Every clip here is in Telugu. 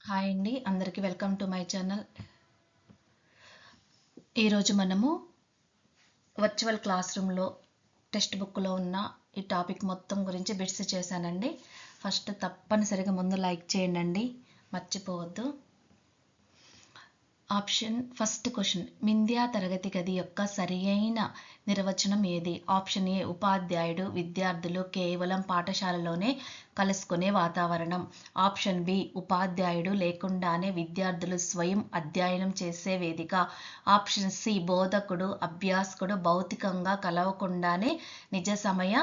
హాయ్ అండి, అందరికీ వెల్కమ్ టు మై ఛానల్. ఈరోజు మనము వర్చువల్ క్లాస్ రూమ్లో టెక్స్ట్ బుక్లో ఉన్న ఈ టాపిక్ మొత్తం గురించి బిట్స్ చేశానండి. ఫస్ట్ తప్పనిసరిగా ముందు లైక్ చేయండి, మర్చిపోవద్దు. ఫస్ట్ క్వశ్చన్, మిథ్యా తరగతి గది యొక్క సరియైన నిర్వచనం ఏది? ఆప్షన్ ఏ, ఉపాధ్యాయుడు విద్యార్థులు కేవలం పాఠశాలలోనే కలుసుకునే వాతావరణం. ఆప్షన్ బి, ఉపాధ్యాయుడు లేకుండానే విద్యార్థులు స్వయం అధ్యయనం చేసే వేదిక. ఆప్షన్ సి, బోధకుడు అభ్యాసకుడు భౌతికంగా కలవకుండానే నిజ సమయ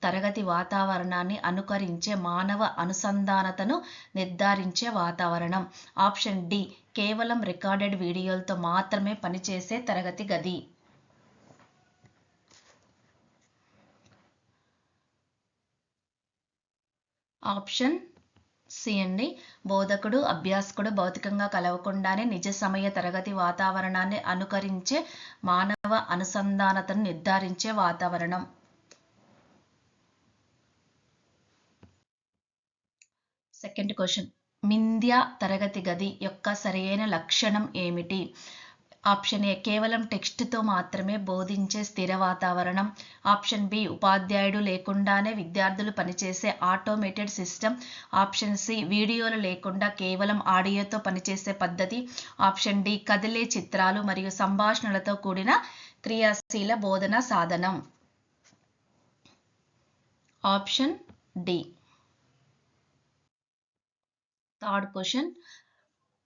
తరగతి వాతావరణాన్ని అనుకరించే మానవ అనుసంధానతను నిర్ధారించే వాతావరణం. ఆప్షన్ డి, కేవలం రికార్డెడ్ వీడియోలతో మాత్రమే పనిచేసే తరగతి గది. ఆప్షన్ సి అండి, బోధకుడు అభ్యాసకుడు భౌతికంగా కలవకుండానే నిజ సమయ తరగతి వాతావరణాన్ని అనుకరించే మానవ అనుసంధానతను నిర్ధారించే వాతావరణం. సెకండ్ క్వశ్చన్, మిథ్యా తరగతి గది యొక్క సరైన లక్షణం ఏమిటి? ఆప్షన్ ఏ, కేవలం టెక్స్ట్తో మాత్రమే బోధించే స్థిర వాతావరణం. ఆప్షన్ బి, ఉపాధ్యాయుడు లేకుండానే విద్యార్థులు పనిచేసే ఆటోమేటెడ్ సిస్టమ్. ఆప్షన్ సి, వీడియోలు లేకుండా కేవలం ఆడియోతో పనిచేసే పద్ధతి. ఆప్షన్ డి, కదిలే చిత్రాలు మరియు సంభాషణలతో కూడిన క్రియాశీల బోధన సాధనం. Option D. థర్డ్ క్వశ్చన్,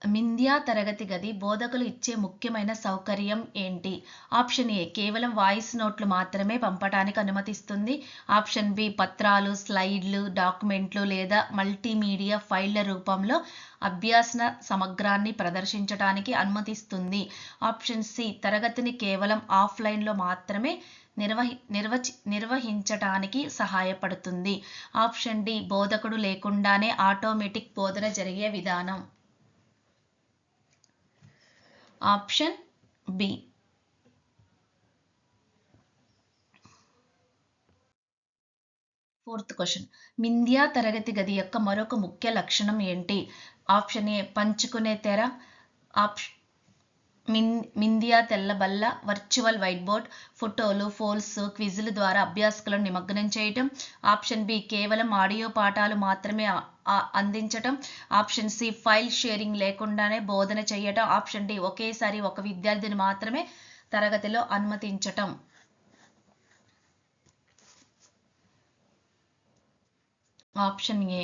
మిథ్యా తరగతి గది బోధకులు ఇచ్చే ముఖ్యమైన సౌకర్యం ఏంటి? ఆప్షన్ ఏ, కేవలం వాయిస్ నోట్లు మాత్రమే పంపడానికి అనుమతిస్తుంది. ఆప్షన్ బి, పత్రాలు, స్లైడ్లు, డాక్యుమెంట్లు లేదా మల్టీమీడియా ఫైళ్ల రూపంలో అభ్యాసన సమగ్రాన్ని ప్రదర్శించడానికి అనుమతిస్తుంది. ఆప్షన్ సి, తరగతిని కేవలం ఆఫ్లైన్లో మాత్రమే నిర్వహించటానికి సహాయపడుతుంది. ఆప్షన్ డి, బోధకుడు లేకుండానే ఆటోమేటిక్ బోధన జరిగే విధానం. Option B. ఫోర్త్ క్వశ్చన్, మిథ్యా తరగతి గది యొక్క మరొక ముఖ్య లక్షణం ఏంటి? ఆప్షన్ ఏ, పంచుకునే తెర. మిథ్యా తెల్లబల్ల, వర్చువల్ వైట్ బోర్డ్, ఫోటోలు, పోల్స్, క్విజ్ల ద్వారా అభ్యాసకులను నిమగ్నం చేయటం. ఆప్షన్ బి, కేవలం ఆడియో పాఠాలు మాత్రమే అందించటం. ఆప్షన్ సి, ఫైల్ షేరింగ్ లేకుండానే బోధన చేయటం. ఆప్షన్ డి, ఒకేసారి ఒక విద్యార్థిని మాత్రమే తరగతిలో అనుమతించటం. Option A.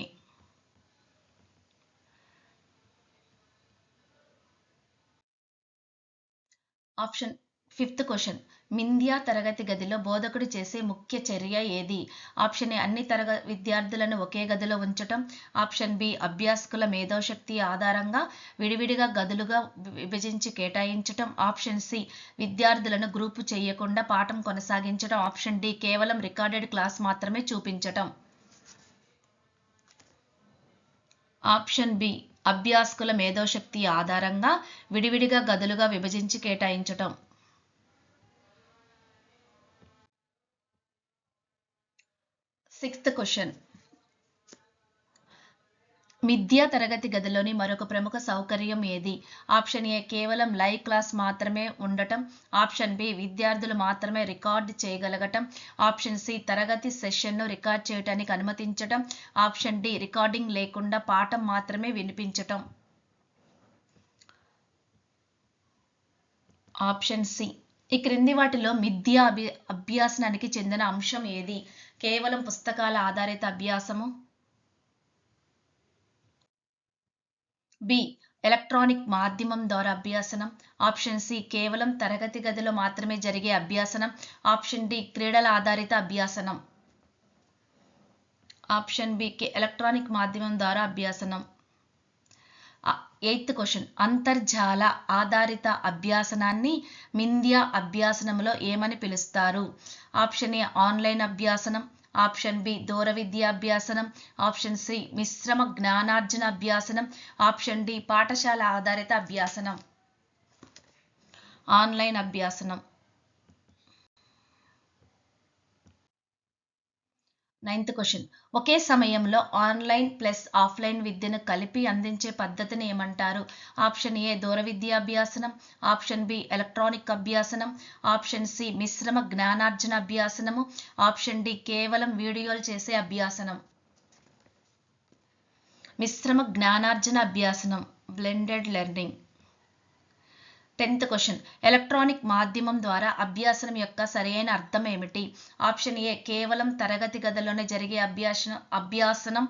Option fifth question, మిథ్యా తరగతి గదిలో బోధకుడు చేసే ముఖ్య చర్య ఏది? ఆప్షన్ ఏ, అన్ని విద్యార్థులను ఒకే గదిలో ఉంచటం. ఆప్షన్ బి, అభ్యాసకుల మేధోశక్తి ఆధారంగా విడివిడిగా గదులుగా విభజించి కేటాయించటం. ఆప్షన్ సి, విద్యార్థులను గ్రూపు చేయకుండా పాఠం కొనసాగించటం. ఆప్షన్ డి, కేవలం రికార్డెడ్ క్లాస్ మాత్రమే చూపించటం. ఆప్షన్ బి, అభ్యాసకుల మేధోశక్తి ఆధారంగా విడివిడిగా గదులుగా విభజించి కేటాయించటం. సిక్స్త్ క్వశ్చన్, మిథ్యా తరగతి గదిలోని మరొక ప్రముఖ సౌకర్యం ఏది? ఆప్షన్ ఏ, కేవలం లైవ్ క్లాస్ మాత్రమే ఉండటం. ఆప్షన్ బి, విద్యార్థులు మాత్రమే రికార్డ్ చేయగలగటం. ఆప్షన్ సి, తరగతి సెషన్ను రికార్డ్ చేయడానికి అనుమతించటం. ఆప్షన్ డి, రికార్డింగ్ లేకుండా పాఠం మాత్రమే వినిపించటం. Option C. ఈ క్రింది వాటిలో మిథ్యా అభ్యాసనానికి చెందిన అంశం ఏది? కేవలం పుస్తకాల ఆధారిత అభ్యాసము. బి, ఎలక్ట్రానిక్ మాధ్యమం ద్వారా అభ్యాసనం. ఆప్షన్ సి, కేవలం తరగతి గదిలో మాత్రమే జరిగే అభ్యాసనం. ఆప్షన్ డి, క్రీడల ఆధారిత అభ్యాసనం. ఆప్షన్ బి, ఎలక్ట్రానిక్ మాధ్యమం ద్వారా అభ్యాసనం. ఎయిత్ క్వశ్చన్, అంతర్జాల ఆధారిత అభ్యాసనాన్ని మిథ్యా అభ్యాసనంలో ఏమని పిలుస్తారు? ఆప్షన్ ఏ, ఆన్లైన్ అభ్యాసనం. ఆప్షన్ బి, దూర విద్యాభ్యాసనం. ఆప్షన్ సి, మిశ్రమ జ్ఞానార్జన అభ్యాసనం. ఆప్షన్ డి, పాఠశాల ఆధారిత అభ్యాసనం. ఆన్లైన్ అభ్యాసనం. 9th question. ఒకే సమయంలో ఆన్లైన్ ప్లస్ ఆఫ్లైన్ విద్యను కలిపి అందించే పద్ధతిని ఏమంటారు? ఆప్షన్ ఏ దూర విద్యాభ్యాసనం, ఆప్షన్ బి ఎలక్ట్రానిక్ అభ్యాసనం, ఆప్షన్ సి మిశ్రమ జ్ఞానార్జన అభ్యాసనము, ఆప్షన్ డి కేవలం వీడియోలు చేసే అభ్యాసనం. మిశ్రమ జ్ఞానార్జన అభ్యాసనం, blended learning. 10th question. Electronic మాధ్యమం ద్వారా అభ్యాసనం యొక్క సరైన అర్థం ఏమిటి? ఆప్షన్ ఏ కేవలం తరగతి గదిలోనే జరిగే అభ్యాసనం,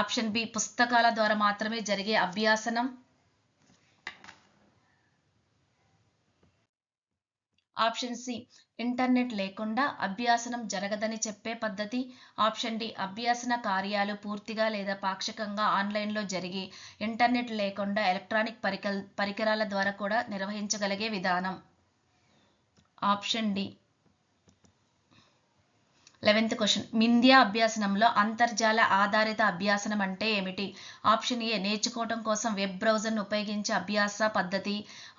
ఆప్షన్ బి పుస్తకాల ద్వారా మాత్రమే జరిగే అభ్యాసనం, ఆప్షన్ సి ఇంటర్నెట్ లేకుండా అభ్యాసనం జరగదని చెప్పే పద్ధతి, ఆప్షన్ డి అభ్యాసన కార్యాలు పూర్తిగా లేదా పాక్షికంగా ఆన్లైన్లో జరిగి ఇంటర్నెట్ లేకుండా ఎలక్ట్రానిక్ పరికరాల ద్వారా కూడా నిర్వహించగలిగే విధానం. Option D. 11th question. మిథ్యా అభ్యాసనంలో అంతర్జాల ఆధారిత అభ్యాసనం అంటే ఏమిటి? ఆప్షన్ ఏ నేర్చుకోవడం కోసం వెబ్ బ్రౌజర్ను ఉపయోగించే అభ్యాస పద్ధతి,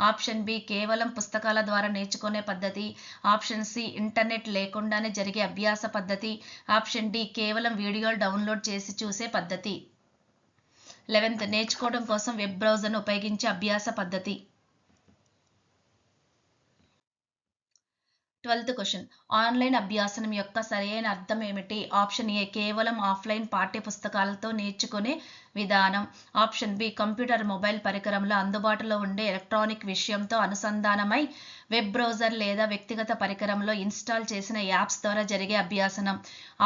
ఆప్షన్ బి కేవలం పుస్తకాల ద్వారా నేర్చుకునే పద్ధతి, ఆప్షన్ సి ఇంటర్నెట్ లేకుండానే జరిగే అభ్యాస పద్ధతి, ఆప్షన్ డి కేవలం వీడియోలు డౌన్లోడ్ చేసి చూసే పద్ధతి. 11th నేర్చుకోవడం కోసం వెబ్ బ్రౌజర్ను ఉపయోగించే అభ్యాస పద్ధతి. 12th question. ఆన్లైన్ అభ్యాసనం యొక్క సరైన అర్థం ఏమిటి? ఆప్షన్ ఏ కేవలం ఆఫ్లైన్ పాఠ్య పుస్తకాలతో నేర్చుకునే విధానం, ఆప్షన్ బి కంప్యూటర్ మొబైల్ పరికరంలో అందుబాటులో ఉండే ఎలక్ట్రానిక్ విషయంతో అనుసంధానమై వెబ్ బ్రౌజర్ లేదా వ్యక్తిగత పరికరంలో ఇన్స్టాల్ చేసిన యాప్స్ ద్వారా జరిగే అభ్యాసనం,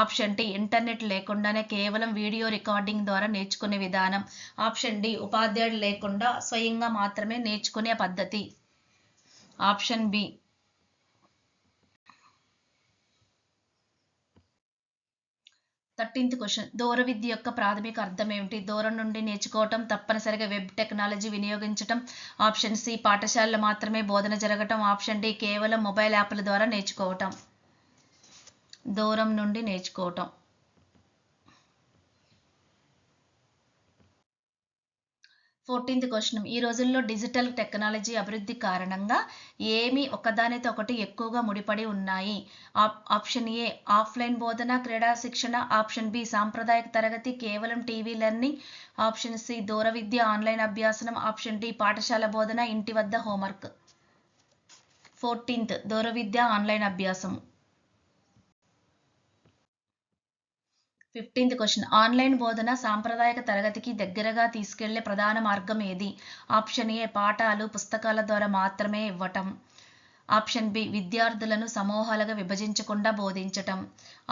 ఆప్షన్ డి ఇంటర్నెట్ లేకుండానే కేవలం వీడియో రికార్డింగ్ ద్వారా నేర్చుకునే విధానం, ఆప్షన్ డి ఉపాధ్యాయుడు లేకుండా స్వయంగా మాత్రమే నేర్చుకునే పద్ధతి. Option B. 13th question. దూర విద్య యొక్క ప్రాథమిక అర్థం ఏమిటి? దూరం నుండి నేర్చుకోవటం, తప్పనిసరిగా వెబ్ టెక్నాలజీ వినియోగించటం, ఆప్షన్ సి పాఠశాలలో మాత్రమే బోధన జరగటం, ఆప్షన్ డి కేవలం మొబైల్ యాప్ల ద్వారా నేర్చుకోవటం. దూరం నుండి నేర్చుకోవటం. 14th question. ఈ రోజుల్లో డిజిటల్ టెక్నాలజీ అభివృద్ధి కారణంగా ఏమి ఒకదానితో ఒకటి ఎక్కువగా ముడిపడి ఉన్నాయి? ఆప్షన్ ఏ ఆఫ్లైన్ బోధన, క్రీడా శిక్షణ, ఆప్షన్ బి సాంప్రదాయక తరగతి, కేవలం టీవీ లెర్నింగ్, ఆప్షన్ సి దూర విద్య, ఆన్లైన్ అభ్యాసనం, ఆప్షన్ డి పాఠశాల బోధన, ఇంటి వద్ద హోంవర్క్. 14th దూర విద్య, ఆన్లైన్ అభ్యాసం. 15th question. ఆన్లైన్ బోధన సాంప్రదాయక తరగతికి దగ్గరగా తీసుకెళ్లే ప్రధాన మార్గం ఏది? ఆప్షన్ ఏ పాఠాలు పుస్తకాల ద్వారా మాత్రమే ఇవ్వటం, ఆప్షన్ బి విద్యార్థులను సమూహాలుగా విభజించకుండా బోధించటం,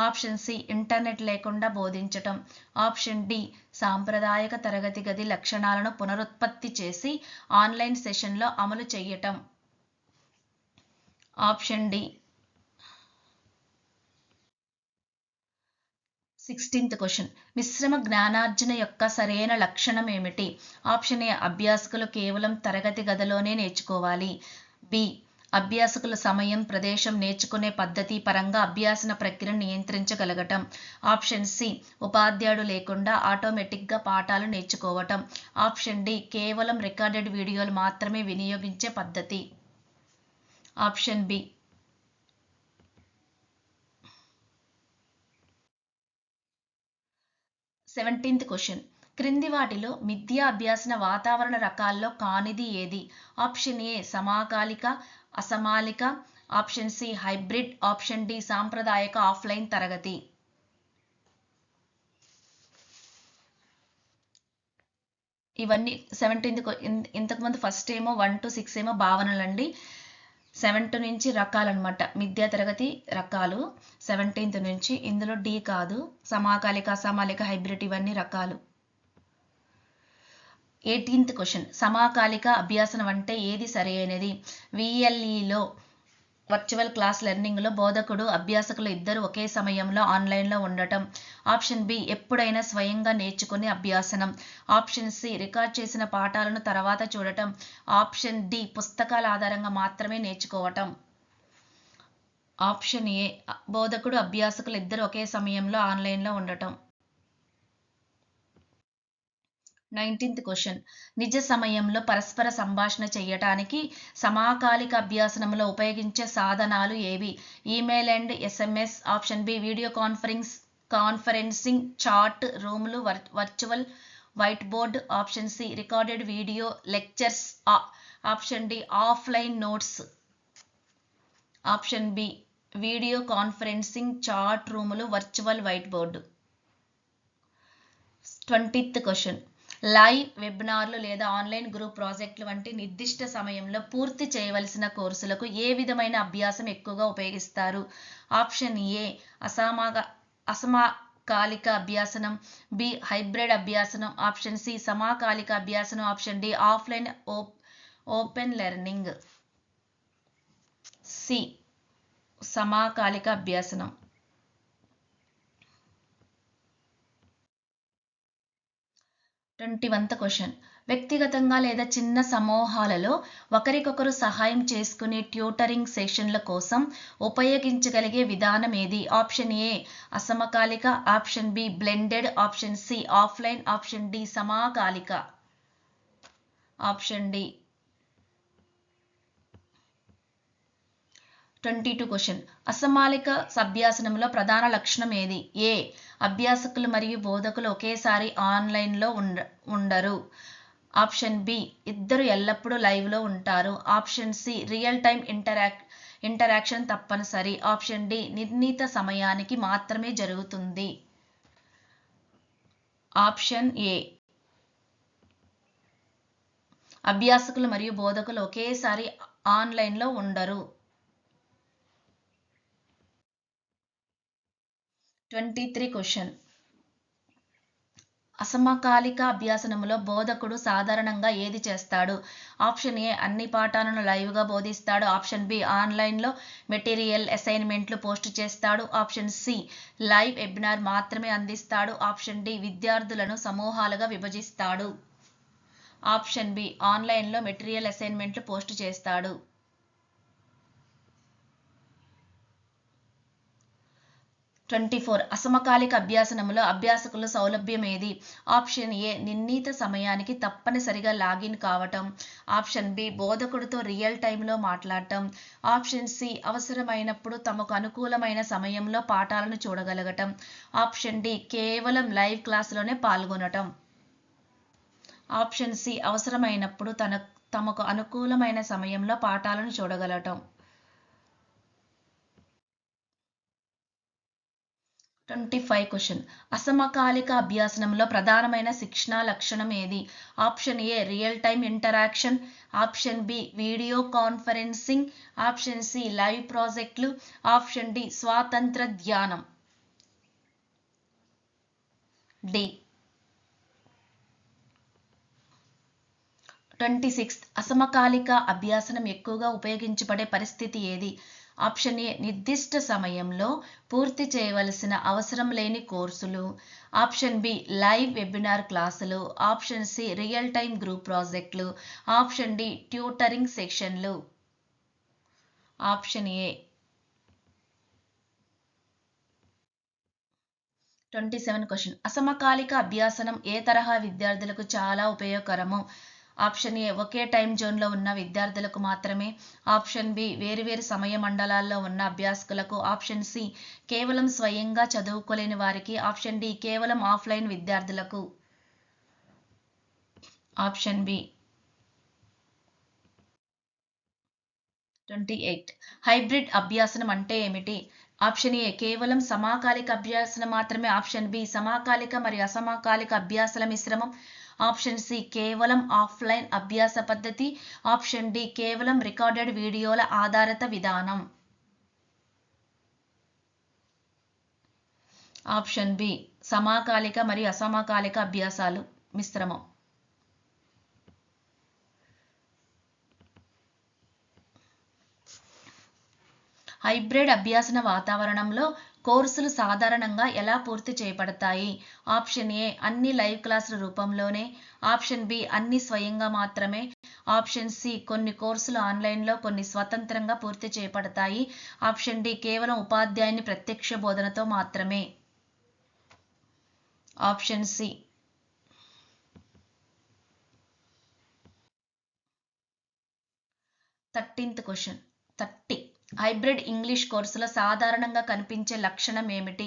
ఆప్షన్ సి ఇంటర్నెట్ లేకుండా బోధించటం, ఆప్షన్ డి సాంప్రదాయక తరగతి గది లక్షణాలను పునరుత్పత్తి చేసి ఆన్లైన్ సెషన్లో అమలు చేయటం. Option D. 16th question. మిశ్రమ జ్ఞానార్జన యొక్క సరైన లక్షణం ఏమిటి? ఆప్షన్ ఏ అభ్యాసకులు కేవలం తరగతి గదిలోనే నేర్చుకోవాలి, బి అభ్యాసకుల సమయం, ప్రదేశం, నేర్చుకునే పద్ధతి పరంగా అభ్యాసన ప్రక్రియను నియంత్రించగలగటం, ఆప్షన్ సి ఉపాధ్యాయుడు లేకుండా ఆటోమేటిక్గా పాఠాలు నేర్చుకోవటం, ఆప్షన్ డి కేవలం రికార్డెడ్ వీడియోలు మాత్రమే వినియోగించే పద్ధతి. Option B. 17th question. క్రింది వాటిలో మిథ్యా అభ్యాసన వాతావరణ రకాల్లో కానిది ఏది? ఆప్షన్ ఏ సమకాలిక, అసమాలిక, option C hybrid, option D సాంప్రదాయక ఆఫ్లైన్ తరగతి. ఇవన్నీ 17th ఇంతకుముందు ఫస్ట్ ఏమో 1 to 6 ఏమో భావనలండి, 7 నుంచి రకాలన్నమాట. మిథ్యా తరగతి రకాలు 17th నుంచి. ఇందులో డి కాదు, సమాకాలిక, అసమాలిక, హైబ్రిడ్ ఇవన్నీ రకాలు. 18th question. సమాకాలిక అభ్యాసనం అంటే ఏది సరైనది? విఎల్ఈలో వర్చువల్ క్లాస్ లెర్నింగ్లో బోధకుడు, అభ్యాసకులు ఇద్దరు ఒకే సమయంలో ఆన్లైన్లో ఉండటం, ఆప్షన్ బి ఎప్పుడైనా స్వయంగా నేర్చుకునే అభ్యాసనం, ఆప్షన్ సి రికార్డ్ చేసిన పాఠాలను తర్వాత చూడటం, ఆప్షన్ డి పుస్తకాల ఆధారంగా మాత్రమే నేర్చుకోవటం. ఆప్షన్ ఏ బోధకుడు, అభ్యాసకులు ఇద్దరు ఒకే సమయంలో ఆన్లైన్లో ఉండటం. 19th question. నిజ సమయంలో పరస్పర సంభాషణ చేయటానికి సమాకాలిక అభ్యాసనంలో ఉపయోగించే సాధనాలు ఏవి? Email and SMS, option B video conference, conferencing chat rooms virtual whiteboard. Option C recorded video lectures. Option D offline notes. Option B video conferencing chat rooms virtual whiteboard. 20th question. Live వెబినార్లు లేదా ఆన్లైన్ గ్రూప్ ప్రాజెక్టులు వంటి నిర్దిష్ట సమయంలో పూర్తి చేయవలసిన కోర్సులకు ఏ విధమైన అభ్యాసం ఎక్కువగా ఉపయోగిస్తారు? ఆప్షన్ ఏ అసమకాలిక అభ్యాసనం. బి హైబ్రిడ్ అభ్యాసనం. ఆప్షన్ సి సమకాలిక అభ్యాసనం. Option D offline open learning. C సమకాలిక అభ్యాసనం. 21th question. వ్యక్తిగతంగా లేదా చిన్న సమూహాలలో ఒకరికొకరు సహాయం చేసుకునే ట్యూటరింగ్ సెషన్ల కోసం ఉపయోగించగలిగే విధానం ఏది? ఆప్షన్ ఏ అసమకాలిక. Option B blended. Option C offline. Option D సమకాలిక. Option D. 22 క్వశ్చన్. అసమాలిక అభ్యాసనంలో ప్రధాన లక్షణం ఏది? ఏ అభ్యాసకులు మరియు బోధకులు ఒకేసారి ఆన్లైన్లో ఉండరు. ఆప్షన్ బి ఇద్దరు ఎల్లప్పుడూ లైవ్లో ఉంటారు. Option C real time interaction తప్పనిసరి. ఆప్షన్ డి నిర్ణీత సమయానికి మాత్రమే జరుగుతుంది. ఆప్షన్ ఏ అభ్యాసకులు మరియు బోధకులు ఒకేసారి ఆన్లైన్లో ఉండరు. 23 క్వశ్చన్. అసమకాలిక అభ్యాసనంలో బోధకుడు సాధారణంగా ఏది చేస్తాడు? ఆప్షన్ ఏ అన్ని పాఠాలను లైవ్గా బోధిస్తాడు. ఆప్షన్ బి ఆన్లైన్లో మెటీరియల్ అసైన్మెంట్లు పోస్ట్ చేస్తాడు. ఆప్షన్ సి లైవ్ వెబినార్ మాత్రమే అందిస్తాడు. ఆప్షన్ డి విద్యార్థులను సమూహాలుగా విభజిస్తాడు. ఆప్షన్ బి ఆన్లైన్లో మెటీరియల్ అసైన్మెంట్లు పోస్ట్ చేస్తాడు. 24 అసమకాలిక అభ్యాసనంలో అభ్యాసకుల సౌలభ్యం ఏది? ఆప్షన్ ఏ నిర్ణీత సమయానికి తప్పనిసరిగా లాగిన్ కావటం. ఆప్షన్ బి బోధకుడితో రియల్ టైంలో మాట్లాడటం. ఆప్షన్ సి అవసరమైనప్పుడు తమకు అనుకూలమైన సమయంలో పాఠాలను చూడగలగటం. ఆప్షన్ డి కేవలం లైవ్ క్లాసులోనే పాల్గొనటం. ఆప్షన్ సి అవసరమైనప్పుడు తమకు అనుకూలమైన సమయంలో పాఠాలను చూడగలగటం. 25 క్వశ్చన్. అసమకాలిక అభ్యాసనంలో ప్రధానమైన శిక్షణా లక్షణం ఏది? Option A real time interaction. Option B video conferencing. Option C live ప్రాజెక్టులు. ఆప్షన్ డి స్వాతంత్ర ధ్యానం. డి. 26 అసమకాలిక అభ్యాసనం ఎక్కువగా ఉపయోగించబడే పరిస్థితి ఏది? ఆప్షన్ ఏ నిర్దిష్ట సమయంలో పూర్తి చేయవలసిన అవసరం లేని కోర్సులు. ఆప్షన్ బి లైవ్ వెబినార్ క్లాసులు. Option C real time group ప్రాజెక్టులు. ఆప్షన్ డి ట్యూటరింగ్ సెషన్లు. Option A. 27 క్వశ్చన్. అసమకాలిక అభ్యాసనం ఏ తరహా విద్యార్థులకు చాలా ఉపయోగకరము? ఆప్షన్ ఏ ఒకే టైం జోన్లో ఉన్న విద్యార్థులకు మాత్రమే. ఆప్షన్ బి వేరువేరు సమయ మండలాల్లో ఉన్న అభ్యాసకులకు. ఆప్షన్ సి కేవలం స్వయంగా చదువుకోలేని వారికి. ఆప్షన్ డి కేవలం ఆఫ్లైన్ విద్యార్థులకు. Option B. 28 హైబ్రిడ్ అభ్యాసనం అంటే ఏమిటి? ఆప్షన్ ఏ కేవలం సమకాలిక అభ్యాసనం మాత్రమే. ఆప్షన్ బి సమకాలిక మరియు అసమకాలిక అభ్యాసాల మిశ్రమం. ఆప్షన్ సి కేవలం ఆఫ్లైన్ అభ్యాస పద్ధతి. ఆప్షన్ డి కేవలం రికార్డెడ్ వీడియోల ఆధారిత విధానం. ఆప్షన్ బి సమకాలిక మరియు అసమకాలిక అభ్యాసాలు మిశ్రమం. హైబ్రిడ్ అభ్యాసన వాతావరణంలో కోర్సులు సాధారణంగా ఎలా పూర్తి చేయబడతాయి? ఆప్షన్ ఏ అన్ని లైవ్ క్లాసుల రూపంలోనే. ఆప్షన్ బి అన్ని స్వయంగా మాత్రమే. ఆప్షన్ సి కొన్ని కోర్సులు ఆన్లైన్లో, కొన్ని స్వతంత్రంగా పూర్తి చేయబడతాయి. ఆప్షన్ డి కేవలం ఉపాధ్యాయుని ప్రత్యక్ష బోధనతో మాత్రమే. Option C. 13th question. 30 hybrid English కోర్సులో సాధారణంగా కనిపించే లక్షణం ఏమిటి?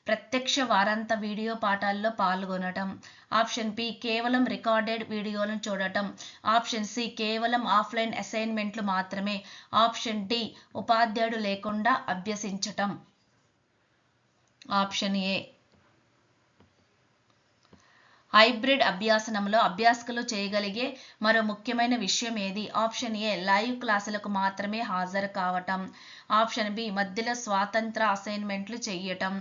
ప్రత్యక్ష వారాంత వీడియో పాఠాల్లో పాల్గొనటం. ఆప్షన్ బి కేవలం రికార్డెడ్ వీడియోలను చూడటం. ఆప్షన్ సి కేవలం ఆఫ్లైన్ అసైన్మెంట్లు మాత్రమే. ఆప్షన్ డి ఉపాధ్యాయుడు లేకుండా అభ్యసించటం. ఆప్షన్ ఏ హైబ్రిడ్ అభ్యాసనంలో అభ్యాసకులు చేయగలిగే మరో ముఖ్యమైన విషయం ఏది? ఆప్షన్ ఏ లైవ్ క్లాసులకు మాత్రమే హాజరు కావటం. ఆప్షన్ బి మధ్యలో స్వాతంత్ర అసైన్మెంట్లు చేయటం.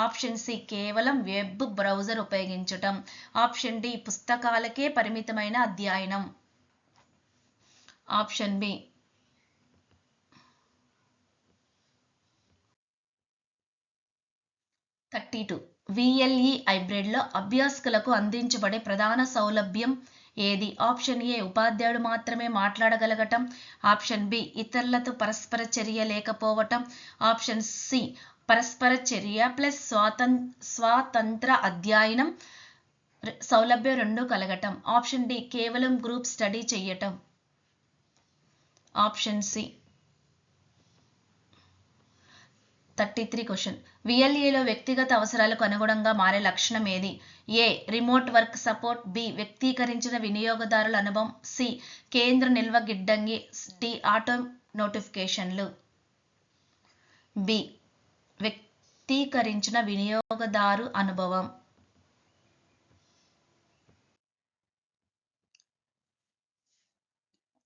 ఆప్షన్ సి కేవలం వెబ్ బ్రౌజర్ ఉపయోగించటం. ఆప్షన్ డి పుస్తకాలకే పరిమితమైన అధ్యయనం. Option B 32. విఎల్ఈ హైబ్రిడ్లో అభ్యాసకులకు అందించబడే ప్రధాన సౌలభ్యం ఏది? ఆప్షన్ ఏ ఉపాధ్యాయుడు మాత్రమే మాట్లాడగలగటం. ఆప్షన్ బి ఇతరులతో పరస్పర చర్య లేకపోవటం. ఆప్షన్ సి పరస్పర చర్య ప్లస్ స్వాతంత్ర అధ్యయనం సౌలభ్యం రెండు కలగటం. ఆప్షన్ డి కేవలం గ్రూప్ స్టడీ చెయ్యటం. Option C 33 question. విఎల్ఏలో వ్యక్తిగత అవసరాలకు అనుగుణంగా మారే లక్షణం ఏది? A remote work support. B వ్యక్తీకరించిన వినియోగదారుల అనుభవం. సి కేంద్ర నిల్వ గిడ్డంగి. డి ఆటో నోటిఫికేషన్లు. బి వ్యక్తీకరించిన వినియోగదారు అనుభవం.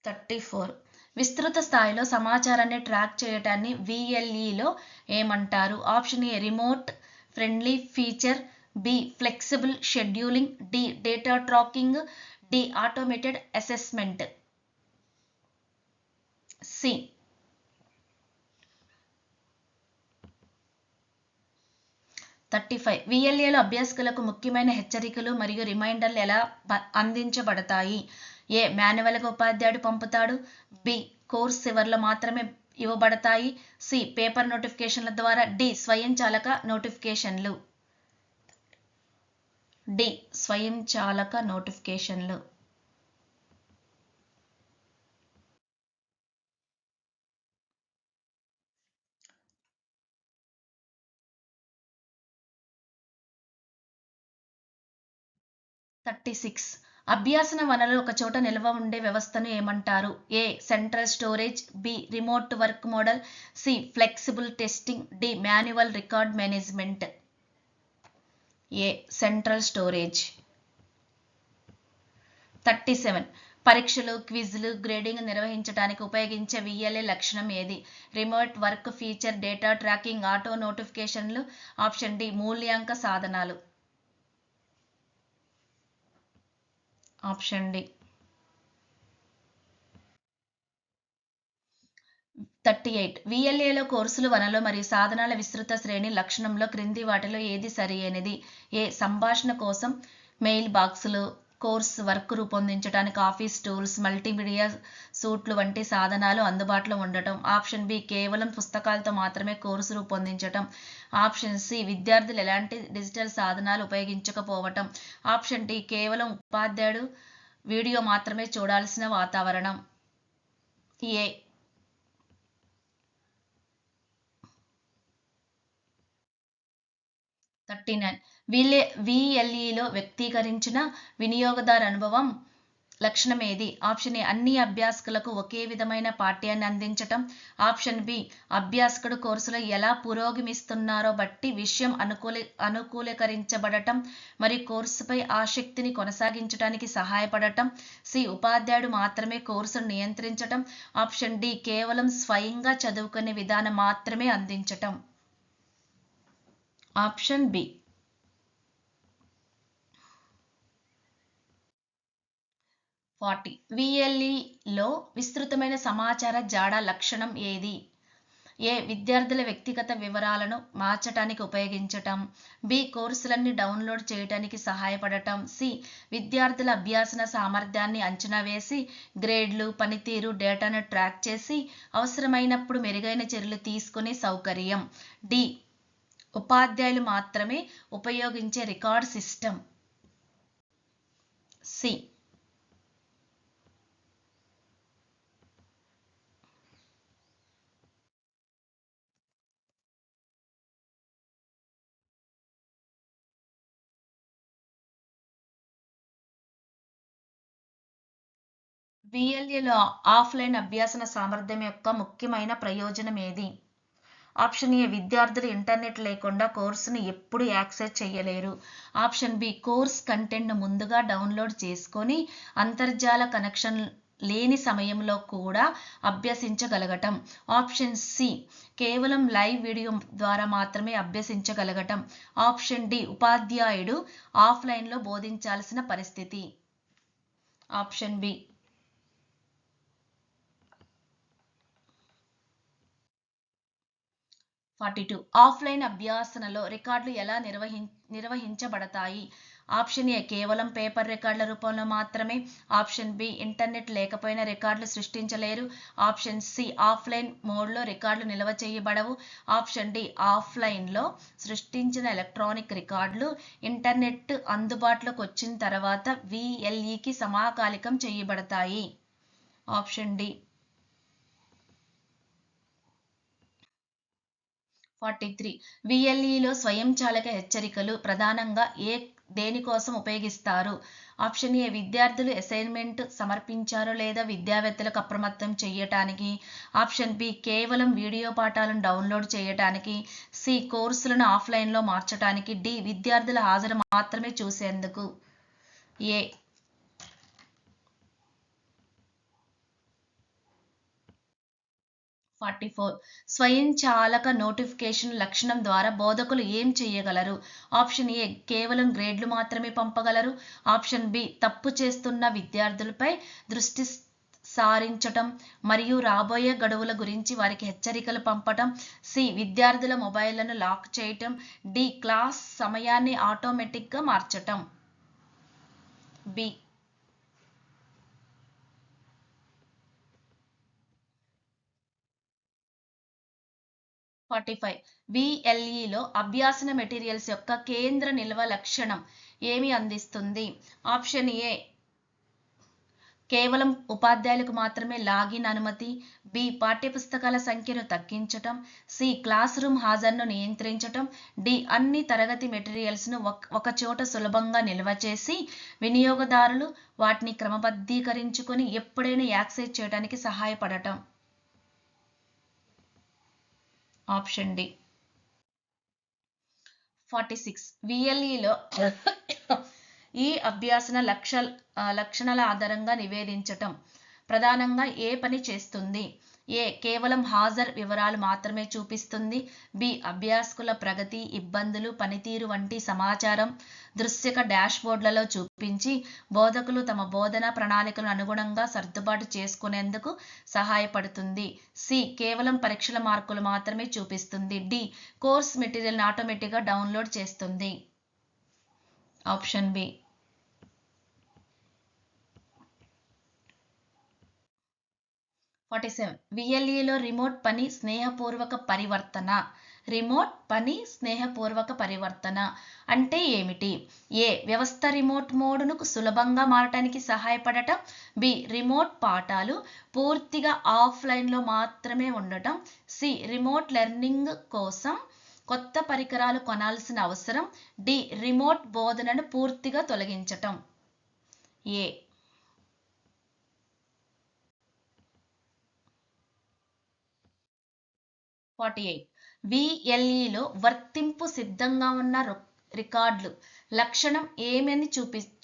34. విస్తృత స్థాయిలో సమాచారాన్ని ట్రాక్ చేయటాన్ని విఎల్ఈలో ఏమంటారు? Option A remote friendly feature. B flexible scheduling. D data tracking. D automated assessment. C 35. విఎల్ఏలో అభ్యాసకులకు ముఖ్యమైన హెచ్చరికలు మరియు రిమైండర్లు ఎలా అందించబడతాయి? ఏ మాన్యువల్గా ఉపాధ్యాయుడు పంపుతాడు. బి కోర్స్ చివర్లో మాత్రమే ఇవ్వబడతాయి. సి పేపర్ నోటిఫికేషన్ల ద్వారా. డి స్వయంచాలక నోటిఫికేషన్లు. డి స్వయంచాలక నోటిఫికేషన్లు. అభ్యాసన వనరులు ఒక చోట నిల్వ ఉండే వ్యవస్థను ఏమంటారు? A central storage. B remote work model. C flexible testing. D manual record management. A central storage. 37. పరీక్షలు క్విజ్లు గ్రేడింగ్ నిర్వహించడానికి ఉపయోగించే విఎల్ఏ లక్షణం ఏది? Remote work feature. Data tracking. Auto నోటిఫికేషన్లు. ఆప్షన్ డి మూల్యాంక సాధనాలు. Option D 38. విఎల్ఏలో కోర్సులు వనరులు మరియు సాధనాల విస్తృత శ్రేణి లక్షణంలో క్రింది వాటిలో ఏది సరియైనది? ఏ సంభాషణ కోసం మెయిల్ బాక్సులు. కోర్స్ వర్క్ రూపొందించడానికి ఆఫీస్ టూల్స్ మల్టీమీడియా సూట్లు వంటి సాధనాలు అందుబాటులో ఉండటం. ఆప్షన్ బి కేవలం పుస్తకాలతో మాత్రమే కోర్సు రూపొందించటం. ఆప్షన్ సి విద్యార్థులు ఎలాంటి డిజిటల్ సాధనాలు ఉపయోగించకపోవటం. ఆప్షన్ డి కేవలం ఉపాధ్యాయుడు వీడియో మాత్రమే చూడాల్సిన వాతావరణం. ఏ 39. విఎల్ఈలో వ్యక్తీకరించిన వినియోగదారు అనుభవం లక్షణం ఏది? ఆప్షన్ ఏ అన్ని అభ్యాసకులకు ఒకే విధమైన పాఠ్యాన్ని అందించటం. ఆప్షన్ బి అభ్యాసకుడు కోర్సులో ఎలా పురోగమిస్తున్నారో బట్టి విషయం అనుకూలీకరించబడటం మరియు కోర్సుపై ఆసక్తిని కొనసాగించడానికి సహాయపడటం. సి ఉపాధ్యాయుడు మాత్రమే కోర్సును నియంత్రించటం. ఆప్షన్ డి కేవలం స్వయంగా చదువుకునే విధానం మాత్రమే అందించటం. Option B 40. విఎల్ఈలో విస్తృతమైన సమాచార జాడ లక్షణం ఏది? ఏ విద్యార్థుల వ్యక్తిగత వివరాలను మార్చడానికి ఉపయోగించటం. బి కోర్సులన్నీ డౌన్లోడ్ చేయడానికి సహాయపడటం. సి విద్యార్థుల అభ్యాసన సామర్థ్యాన్ని అంచనా వేసి గ్రేడ్లు పనితీరు డేటాను ట్రాక్ చేసి అవసరమైనప్పుడు మెరుగైన చర్యలు తీసుకునే సౌకర్యం. డి ఉపాధ్యాయులు మాత్రమే ఉపయోగించే రికార్డ్ సిస్టమ్. సి VLEలో ఆఫ్లైన్ అభ్యాసన సామర్థ్యం యొక్క ముఖ్యమైన ప్రయోజనం ఏది? ఆప్షన్ ఏ విద్యార్థులు ఇంటర్నెట్ లేకుండా కోర్సును ఎప్పుడు యాక్సెస్ చేయలేరు. ఆప్షన్ బి కోర్స్ కంటెంట్ను ముందుగా డౌన్లోడ్ చేసుకొని అంతర్జాల కనెక్షన్ లేని సమయంలో కూడా అభ్యసించగలగటం. ఆప్షన్ సి కేవలం లైవ్ వీడియో ద్వారా మాత్రమే అభ్యసించగలగటం. ఆప్షన్ డి ఉపాధ్యాయుడు ఆఫ్లైన్లో బోధించాల్సిన పరిస్థితి. Option B. 42 ఆఫ్లైన్ అభ్యాసనలో రికార్డులు ఎలా నిర్వహించబడతాయి? ఆప్షన్ ఏ కేవలం పేపర్ రికార్డుల రూపంలో మాత్రమే. ఆప్షన్ బి ఇంటర్నెట్ లేకపోయినా రికార్డులు సృష్టించలేరు. ఆప్షన్ సి ఆఫ్లైన్ మోడ్లో రికార్డులు నిల్వ చేయబడవు. ఆప్షన్ డి ఆఫ్లైన్లో సృష్టించిన ఎలక్ట్రానిక్ రికార్డులు ఇంటర్నెట్ అందుబాటులోకి వచ్చిన తర్వాత VLEకి సమాకాలికం చేయబడతాయి. Option D. 43 VLEలో స్వయంచాలక హెచ్చరికలు ప్రధానంగా దేనికోసం ఉపయోగిస్తారు? ఆప్షన్ ఏ విద్యార్థులు అసైన్మెంట్ సమర్పించారో లేదా విద్యావేత్తలకు అప్రమత్తం చేయటానికి. ఆప్షన్ బి కేవలం వీడియో పాఠాలను డౌన్లోడ్ చేయటానికి. సి కోర్సులను ఆఫ్లైన్లో మార్చడానికి. డి విద్యార్థుల హాజరు మాత్రమే చూసేందుకు. ఏ. 44 స్వయంచాలక నోటిఫికేషన్ లక్షణం ద్వారా బోధకులు ఏం చేయగలరు? ఆప్షన్ ఏ కేవలం గ్రేడ్లు మాత్రమే పంపగలరు. ఆప్షన్ బి తప్పు చేస్తున్న విద్యార్థులపై దృష్టి సారించటం మరియు రాబోయే గడువుల గురించి వారికి హెచ్చరికలు పంపటం. సి విద్యార్థుల మొబైళ్లను లాక్ చేయటం. డి క్లాస్ సమయాన్ని ఆటోమేటిక్గా మార్చటం. బి. 45 VLEలో అభ్యాసన మెటీరియల్స్ యొక్క కేంద్ర నిల్వ లక్షణం ఏమి అందిస్తుంది? ఆప్షన్ ఏ కేవలం ఉపాధ్యాయులకు మాత్రమే లాగిన్ అనుమతి. బి పాఠ్యపుస్తకాల సంఖ్యను తగ్గించటం. సి క్లాస్ రూమ్ హాజరును నియంత్రించటం. డి అన్ని తరగతి మెటీరియల్స్ను ఒక చోట సులభంగా నిల్వ చేసి వినియోగదారులు వాటిని క్రమబద్ధీకరించుకొని ఎప్పుడైనా యాక్సెస్ చేయడానికి సహాయపడటం. Option D. 46 VLEలో ఈ అభ్యాసన లక్షణాల ఆధారంగా నివేదించటం ప్రధానంగా ఏ పని చేస్తుంది? ఏ కేవలం హాజరు వివరాలు మాత్రమే చూపిస్తుంది. బి అభ్యాసకుల ప్రగతి, ఇబ్బందులు, పనితీరు వంటి సమాచారం దృశ్యక డాష్బోర్డ్లలో చూపించి బోధకులు తమ బోధనా ప్రణాళికలను అనుగుణంగా సర్దుబాటు చేసుకునేందుకు సహాయపడుతుంది. సి కేవలం పరీక్షల మార్కులు మాత్రమే చూపిస్తుంది. డి కోర్స్ మెటీరియల్ని ఆటోమేటిక్గా డౌన్లోడ్ చేస్తుంది. Option B. 47 VLEలో రిమోట్ పని స్నేహపూర్వక పరివర్తన అంటే ఏమిటి? ఏ వ్యవస్థ రిమోట్ మోడ్ను సులభంగా మారటానికి సహాయపడటం. బి రిమోట్ పాఠాలు పూర్తిగా ఆఫ్లైన్లో మాత్రమే ఉండటం. సి రిమోట్ లెర్నింగ్ కోసం కొత్త పరికరాలు కొనాల్సిన అవసరం. డి రిమోట్ బోధనను పూర్తిగా తొలగించటం. ఏ. 48 VLEలో వర్తింపు సిద్ధంగా ఉన్న రికార్డులు లక్షణం ఏమని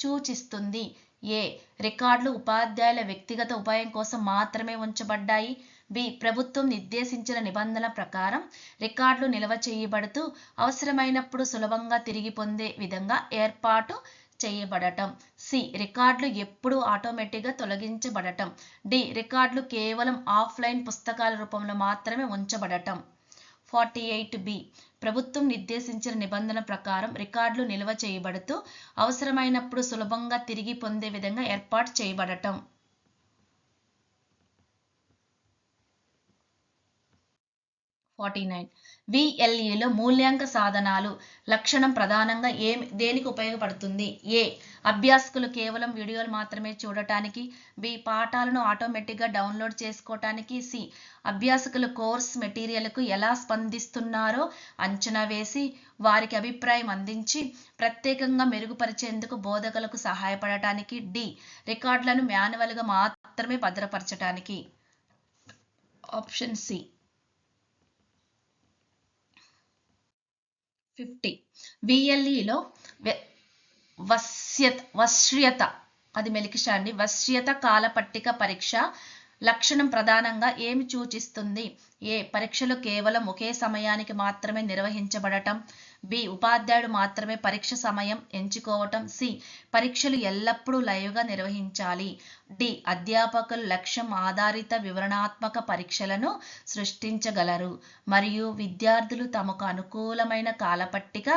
సూచిస్తుంది? ఏ రికార్డులు ఉపాధ్యాయుల వ్యక్తిగత ఉపాయం కోసం మాత్రమే ఉంచబడ్డాయి. బి ప్రభుత్వం నిర్దేశించిన నిబంధనల ప్రకారం రికార్డులు నిల్వ చేయబడుతూ అవసరమైనప్పుడు సులభంగా తిరిగి పొందే విధంగా ఏర్పాటు చేయబడటం. సి రికార్డులు ఎప్పుడూ ఆటోమేటిక్గా తొలగించబడటం. డి రికార్డులు కేవలం ఆఫ్లైన్ పుస్తకాల రూపంలో మాత్రమే ఉంచబడటం. 48 ప్రభుత్వం నిర్దేశించిన నిబంధనల ప్రకారం రికార్డులు నిల్వ చేయబడుతూ అవసరమైనప్పుడు సులభంగా తిరిగి పొందే విధంగా ఏర్పాటు చేయబడటం. 49 49. VLEలో మూల్యాంక సాధనాలు లక్షణం ప్రధానంగా దేనికి ఉపయోగపడుతుంది? ఏ అభ్యాసకులు కేవలం వీడియోలు మాత్రమే చూడటానికి, బి పాఠాలను ఆటోమేటిక్గా డౌన్లోడ్ చేసుకోవటానికి, సి అభ్యాసకులు కోర్స్ మెటీరియల్కు ఎలా స్పందిస్తున్నారో అంచనా వేసి వారికి అభిప్రాయం అందించి ప్రత్యేకంగా మెరుగుపరిచేందుకు బోధకులకు సహాయపడటానికి, డి రికార్డులను మాన్యువల్గా మాత్రమే భద్రపరచడానికి. Option C. 50. VLEలో వశ్యత అది మెలికిషా అండి. వశ్యత కాల పట్టిక పరీక్ష లక్షణం ప్రధానంగా ఏమి సూచిస్తుంది? ఏ పరీక్షలు కేవలం ఒకే సమయానికి మాత్రమే నిర్వహించబడటం, బి ఉపాధ్యాయుడు మాత్రమే పరీక్ష సమయం ఎంచుకోవటం, సి పరీక్షలు ఎల్లప్పుడూ లైవ్గా నిర్వహించాలి, డి అధ్యాపకులు లక్ష్యం ఆధారిత వివరణాత్మక పరీక్షలను సృష్టించగలరు మరియు విద్యార్థులు తమకు అనుకూలమైన కాలపట్టిక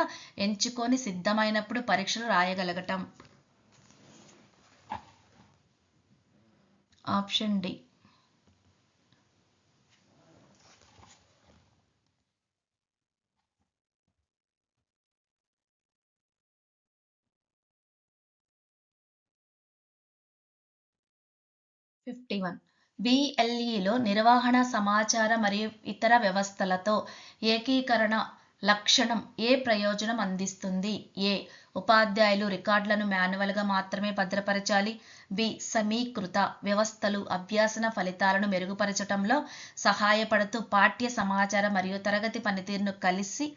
ఎంచుకొని సిద్ధమైనప్పుడు పరీక్షలు రాయగలగటం. Option D. 51. VLEలో నిర్వహణ సమాచార మరియు ఇతర వ్యవస్థలతో ఏకీకరణ లక్షణం ఏ ప్రయోజనం అందిస్తుంది? ఏ ఉపాధ్యాయులు రికార్డులను మాన్యువల్గా మాత్రమే భద్రపరచాలి, బి సమీకృత వ్యవస్థలు అభ్యాసన ఫలితాలను మెరుగుపరచడంలో సహాయపడుతూ పాఠ్య సమాచారం మరియు తరగతి పనితీరును కలిసి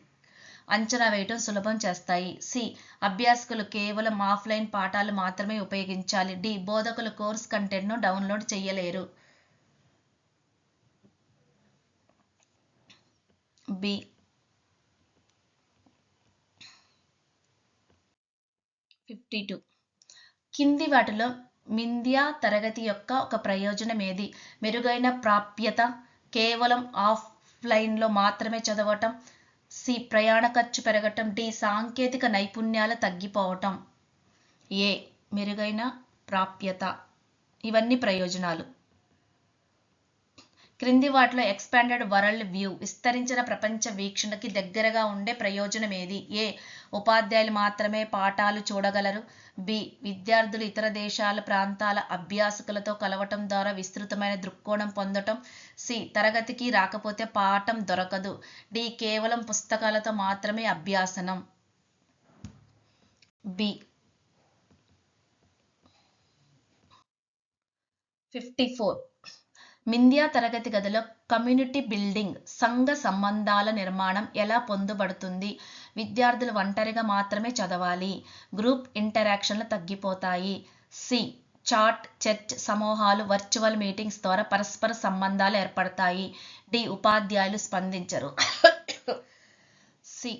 అంచనా వేయటం సులభం చేస్తాయి, సి అభ్యాసకులు కేవలం ఆఫ్లైన్ పాఠాలు మాత్రమే ఉపయోగించాలి, డి బోధకులు కోర్స్ కంటెంట్ను డౌన్లోడ్ చేయలేరు. బి. 52. కింది వాటిలో మిథ్యా తరగతి యొక్క ఒక ప్రయోజనం ఏది? మెరుగైన ప్రాప్యత, కేవలం ఆఫ్లైన్లో మాత్రమే చదవటం, సి ప్రయాణ ఖర్చు పెరగటం, డి సాంకేతిక నైపుణ్యాలు తగ్గిపోవటం. ఏ మెరుగైన ప్రాప్యత. ఇవన్నీ ప్రయోజనాలు. క్రింది వాటిలో ఎక్స్పాండెడ్ వరల్డ్ వ్యూ విస్తరించిన ప్రపంచ వీక్షణకి దగ్గరగా ఉండే ప్రయోజనం ఏది? ఏ ఉపాధ్యాయులు మాత్రమే పాఠాలు చూడగలరు, బి విద్యార్థులు ఇతర దేశాల ప్రాంతాల అభ్యాసకులతో కలవటం ద్వారా విస్తృతమైన దృక్కోణం పొందటం, సి తరగతికి రాకపోతే పాఠం దొరకదు, డి కేవలం పుస్తకాలతో మాత్రమే అభ్యాసనం. బి. 54. మిథ్యా తరగతి గదిలో కమ్యూనిటీ బిల్డింగ్ సంఘ సంబంధాల నిర్మాణం ఎలా పొందబడుతుంది? విద్యార్థులు ఒంటరిగా మాత్రమే చదవాలి, గ్రూప్ ఇంటరాక్షన్లు తగ్గిపోతాయి, సి చాట్ చర్చ్ సమూహాలు వర్చువల్ మీటింగ్స్ ద్వారా పరస్పర సంబంధాలు ఏర్పడతాయి, డి ఉపాధ్యాయులు స్పందించరు. సి.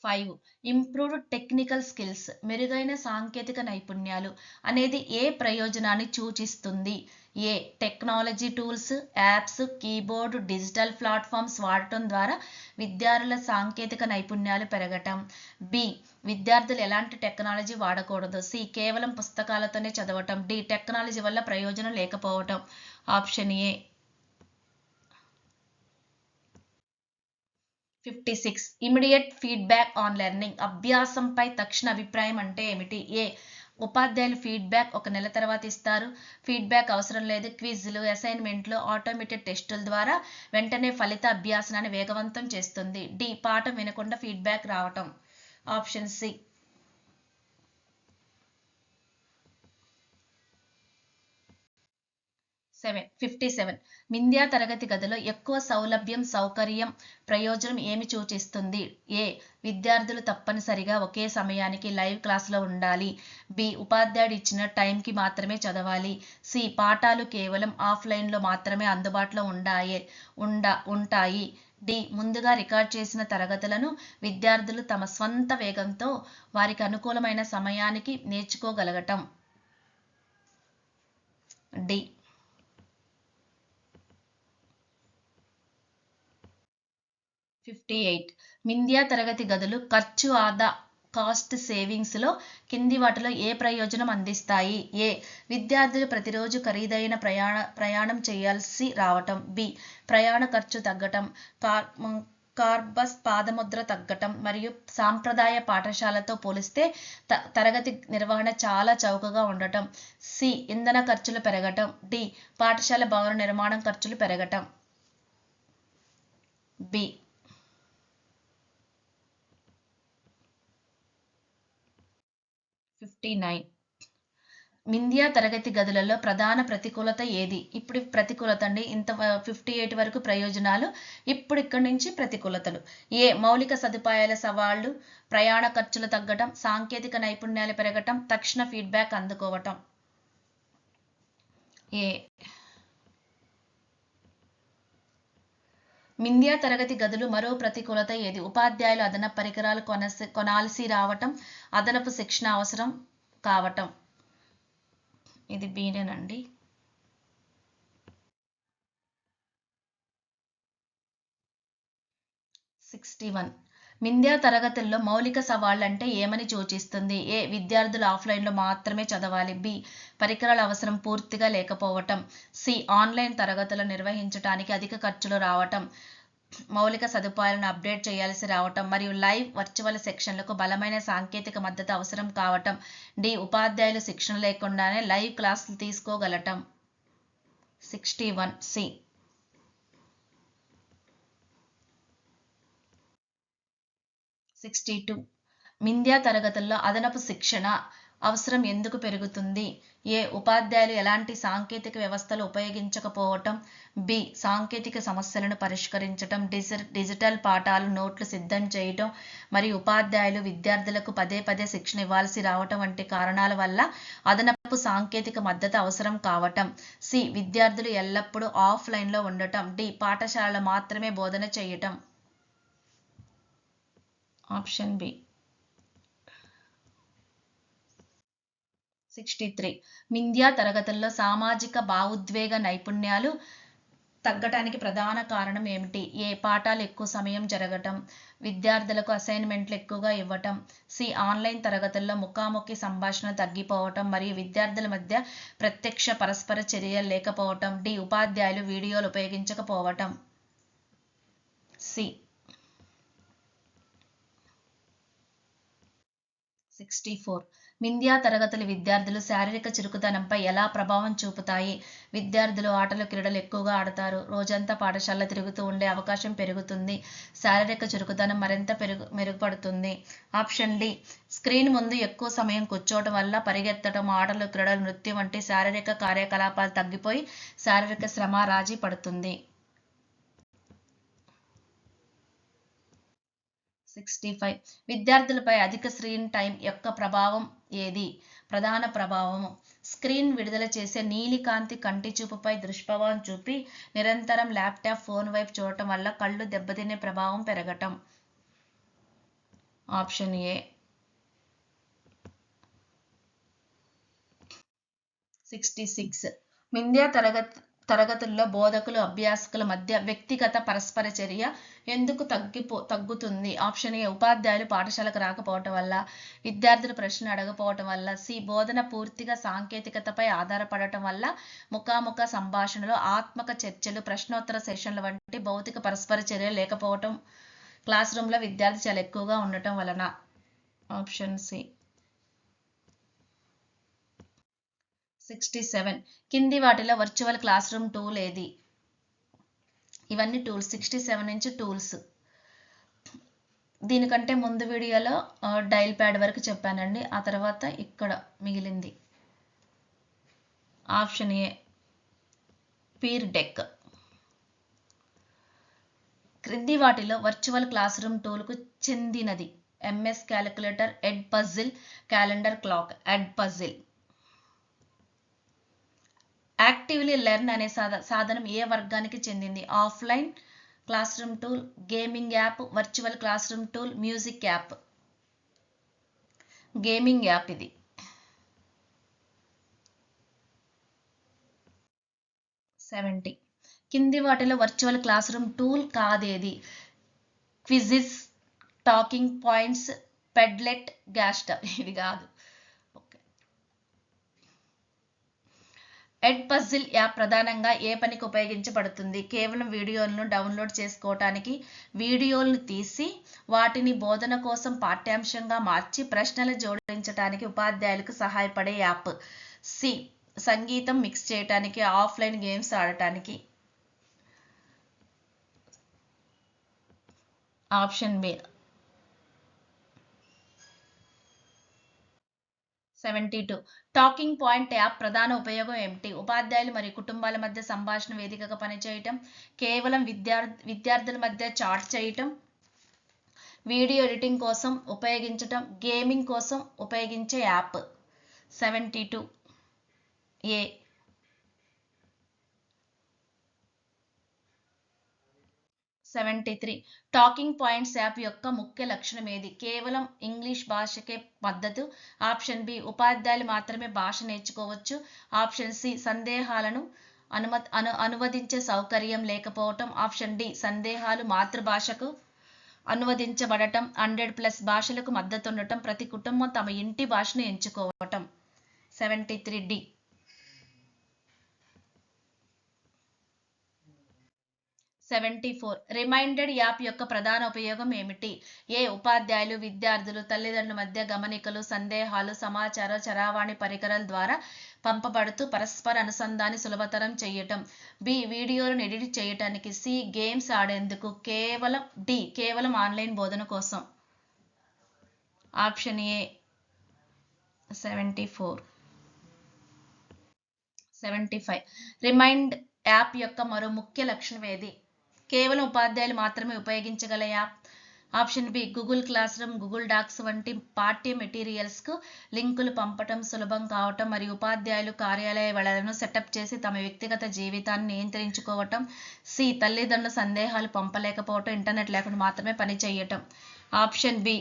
5. ఇంప్రూవ్డ్ టెక్నికల్ స్కిల్స్ మెరుగైన సాంకేతిక నైపుణ్యాలు అనేది ఏ ప్రయోజనాన్ని సూచిస్తుంది? A technology tools, apps, keyboard, digital platforms వాడటం ద్వారా విద్యార్థుల సాంకేతిక నైపుణ్యాలు పెరగటం, బి విద్యార్థులు ఎలాంటి టెక్నాలజీ వాడకూడదు, సి కేవలం పుస్తకాలతోనే చదవటం, డి టెక్నాలజీ వల్ల ప్రయోజనం లేకపోవటం. Option A. 56. Immediate feedback on learning అభ్యాసంపై తక్షణ అభిప్రాయం అంటే ఏమిటి? ఏ ఉపాధ్యాయులు ఫీడ్బ్యాక్ 1 నెల తర్వాత ఇస్తారు, ఫీడ్బ్యాక్ అవసరం లేదు, క్విజ్లు, అసైన్మెంట్లు, ఆటోమేటెడ్ టెస్టుల ద్వారా వెంటనే ఫలిత అభ్యాసనాన్ని వేగవంతం చేస్తుంది, డి పాఠం వినకుండా ఫీడ్బ్యాక్ రావటం. Option C. 57. మిథ్యా తరగతి గదిలో ఎక్కువ సౌలభ్యం, సౌకర్యం ప్రయోజనం ఏమి సూచిస్తుంది? ఏ విద్యార్థులు తప్పనిసరిగా ఒకే సమయానికి లైవ్ క్లాసులో ఉండాలి, బి ఉపాధ్యాయుడు ఇచ్చిన టైంకి మాత్రమే చదవాలి, సి పాఠాలు కేవలం ఆఫ్లైన్లో మాత్రమే అందుబాటులో ఉంటాయి, డి ముందుగా రికార్డ్ చేసిన తరగతులను విద్యార్థులు తమ స్వంత వేగంతో వారికి అనుకూలమైన సమయానికి నేర్చుకోగలగటం. డి. 58. మిథ్యా తరగతి గదులు ఖర్చు కాస్ట్ సేవింగ్స్లో కింది వాటిలో ఏ ప్రయోజనం అందిస్తాయి? ఏ. విద్యార్థులు ప్రతిరోజు ఖరీదైన ప్రయాణం చేయాల్సి రావటం. బి. ప్రయాణ ఖర్చు తగ్గటం. కార్బస్ పాదముద్ర తగ్గటం మరియు సాంప్రదాయ పాఠశాలతో పోలిస్తే తరగతి నిర్వహణ చాలా చౌకగా ఉండటం. సి. ఇంధన ఖర్చులు పెరగటం. డి. పాఠశాల భవన నిర్మాణం ఖర్చులు పెరగటం. బి. 59. వింధ్యా తరగతి గదులలో ప్రధాన ప్రతికూలత ఏది? ఇప్పుడు ప్రతికూలత అండి, ఇంత 58 వరకు ప్రయోజనాలు, ఇప్పుడు ఇక్కడి నుంచి ప్రతికూలతలు. ఏ. మౌలిక సదుపాయాల సవాళ్లు, ప్రయాణ ఖర్చులు తగ్గటం, సాంకేతిక నైపుణ్యాలు పెరగటం, తక్షణ ఫీడ్బ్యాక్ అందుకోవటం. ఏ. వింధ్యా తరగతి గదులు మరో ప్రతికూలత ఏది? ఉపాధ్యాయులు అదనపు పరికరాలు కొనాల్సి రావటం, అదనపు శిక్షణ అవసరం కావటం. ఇది బీనేనండి. 61. వింధ్యా తరగతుల్లో మౌలిక సవాళ్లు అంటే ఏమని సూచిస్తుంది? ఏ. విద్యార్థులు ఆఫ్లైన్లో మాత్రమే చదవాలి. బి. పరికరాల అవసరం పూర్తిగా లేకపోవటం. సి. ఆన్లైన్ తరగతులు నిర్వహించడానికి అధిక ఖర్చులు రావటం, మౌలిక సదుపాయాలను అప్డేట్ చేయాల్సి రావటం మరియు లైవ్ వర్చువల్ సెక్షన్లకు బలమైన సాంకేతిక మద్దతు అవసరం కావటం. డి. ఉపాధ్యాయులు శిక్షణ లేకుండానే లైవ్ క్లాసులు తీసుకోగలటం. 61. సి. 62. వింధ్యా తరగతుల్లో అదనపు శిక్షణ అవసరం ఎందుకు పెరుగుతుంది? ఏ. ఉపాధ్యాయులు ఎలాంటి సాంకేతిక వ్యవస్థలు ఉపయోగించకపోవటం. బి. సాంకేతిక సమస్యలను పరిష్కరించటం, డిజిటల్ పాఠాలు నోట్లు సిద్ధం చేయటం మరియు ఉపాధ్యాయులు విద్యార్థులకు పదే పదే శిక్షణ ఇవ్వాల్సి రావటం వంటి కారణాల వల్ల అదనపు సాంకేతిక మద్దతు అవసరం కావటం. సి. విద్యార్థులు ఎల్లప్పుడూ ఆఫ్లైన్లో ఉండటం. డి. పాఠశాలలో మాత్రమే బోధన చేయటం. Option B. 63. వింధ్యా తరగతుల్లో సామాజిక భావోద్వేగ నైపుణ్యాలు తగ్గటానికి ప్రధాన కారణం ఏమిటి? ఏ. పాఠాలు ఎక్కువ సమయం జరగటం, విద్యార్థులకు అసైన్మెంట్లు ఎక్కువగా ఇవ్వటం. సి. ఆన్లైన్ తరగతుల్లో ముఖాముఖి సంభాషణ తగ్గిపోవటం మరియు విద్యార్థుల మధ్య ప్రత్యక్ష పరస్పర చర్యలు లేకపోవటం. డి. ఉపాధ్యాయులు వీడియోలు ఉపయోగించకపోవటం. సి. 64. వింధ్యా తరగతులు విద్యార్థులు శారీరక చురుకుదనంపై ఎలా ప్రభావం చూపుతాయి? విద్యార్థులు ఆటలు క్రీడలు ఎక్కువగా ఆడతారు, రోజంతా పాఠశాలలో తిరుగుతూ ఉండే అవకాశం పెరుగుతుంది, శారీరక చురుకుదనం మరింత మెరుగుపడుతుంది. Option D. స్క్రీన్ ముందు ఎక్కువ సమయం కూర్చోవడం వల్ల పరిగెత్తడం, ఆటలు క్రీడలు, నృత్యం వంటి శారీరక కార్యకలాపాలు తగ్గిపోయి శారీరక శ్రమ రాజీ పడుతుంది. 65. విద్యార్థులపై అధిక స్క్రీన్ టైం యొక్క ప్రభావం ఏది? ప్రధాన ప్రభావము స్క్రీన్ విడుదల చేసే నీలికాంతి కంటి చూపుపై దుష్ప్రభావం చూపి నిరంతరం ల్యాప్టాప్, ఫోన్ వైపు చూడటం వల్ల కళ్ళు దెబ్బతినే ప్రభావం పెరగటం. Option A. 66. వింధ్యా తరగతుల్లో బోధకులు అభ్యాసకుల మధ్య వ్యక్తిగత పరస్పర చర్య ఎందుకు తగ్గుతుంది? Option A. ఉపాధ్యాయులు పాఠశాలకు రాకపోవటం వల్ల, విద్యార్థులు ప్రశ్నలు అడగకపోవటం వల్ల. సి. బోధన పూర్తిగా సాంకేతికతపై ఆధారపడటం వల్ల, ముఖాముఖ సంభాషణలో ఆత్మక చర్చలు, ప్రశ్నోత్తర సెషన్ల వంటి భౌతిక పరస్పర చర్యలు లేకపోవటం, క్లాస్ రూమ్లో విద్యార్థి చాలా ఎక్కువగా ఉండటం వలన. Option C. 67. కింది వాటిలో వర్చువల్ క్లాస్ రూమ్ టూల్ ఏది? ఇవన్నీ టూల్స్. 67 నుంచి టూల్స్. దీనికంటే ముందు వీడియోలో డైల్ ప్యాడ్ వరకు చెప్పానండి, ఆ తర్వాత ఇక్కడ మిగిలింది. Option A. Pear Deck. క్రింది వాటిలో వర్చువల్ క్లాస్ రూమ్ టూల్కు చెందినది? MS calculator, Edpuzzle, calendar, clock. Edpuzzle. Actively learn అనే సాధనం ఏ వర్గానికి చెందింది? Offline classroom tool, gaming app, virtual classroom tool, music app. Gaming app ఇది. 70. కింది వాటిలో వర్చువల్ క్లాస్ రూమ్ టూల్ కాదేది? Quizzes, talking points, Padlet gas stove, ఇది కాదు. ఓకే. ఎడ్ పజిల్ యాప్ ప్రధానంగా ఏ పనికి ఉపయోగించబడుతుంది? కేవలం వీడియోలను డౌన్లోడ్ చేసుకోవటానికి, వీడియోలను తీసి వాటిని బోధన కోసం పాఠ్యాంశంగా మార్చి ప్రశ్నలు జోడించడానికి ఉపాధ్యాయులకు సహాయపడే యాప్. సి. సంగీతం మిక్స్ చేయటానికి, ఆఫ్లైన్ గేమ్స్ ఆడటానికి. Option B. 72. Talking point app ప్రధాన ఉపయోగం ఏమిటి? ఉపాధ్యాయులు మరియు కుటుంబాల మధ్య సంభాషణ వేదికగా పనిచేయటం, కేవలం విద్యార్థుల మధ్య చాట్ చేయటం, వీడియో ఎడిటింగ్ కోసం ఉపయోగించటం, గేమింగ్ కోసం ఉపయోగించే app. 72. A. 73. Talking points app యొక్క ముఖ్య లక్షణం ఏది? కేవలం ఇంగ్లీష్ భాషకే మద్దతు. Option B. ఉపాధ్యాయులు మాత్రమే భాష నేర్చుకోవచ్చు. Option C. సందేహాలను అనువదించే సౌకర్యం లేకపోవటం. Option D. సందేహాలు మాతృభాషకు అనువదించబడటం, 100+ భాషలకు మద్దతు ఉండటం, ప్రతి కుటుంబం తమ ఇంటి భాషను ఎంచుకోవటం. 73. డి. 74. రిమైండెడ్ యాప్ యొక్క ప్రధాన ఉపయోగం ఏమిటి? ఏ. ఉపాధ్యాయులు, విద్యార్థులు, తల్లిదండ్రుల మధ్య గమనికలు, సందేహాలు, సమాచారం చరవాణి పరికరాల ద్వారా పంపబడుతూ పరస్పర అనుసంధాన్ని సులభతరం చేయటం. బి. వీడియోలను ఎడిట్ చేయటానికి. సి. గేమ్స్ ఆడేందుకు. డి. కేవలం ఆన్లైన్ బోధన కోసం. Option A. 74. 75. రిమైండ్ యాప్ యొక్క మరో ముఖ్య లక్షణం ఏది? కేవలం ఉపాధ్యాయులు మాత్రమే ఉపయోగించగల app. Option B. Google classroom, Google Docs వంటి పాఠ్య మెటీరియల్స్కు లింకులు పంపటం సులభం కావటం మరియు ఉపాధ్యాయులు కార్యాలయ వేళలను సెటప్ చేసి తమ వ్యక్తిగత జీవితాన్ని నియంత్రించుకోవటం. సి. తల్లిదండ్రుల సందేహాలు పంపలేకపోవటం, ఇంటర్నెట్ లేకుండా మాత్రమే పని చేయటం. Option B.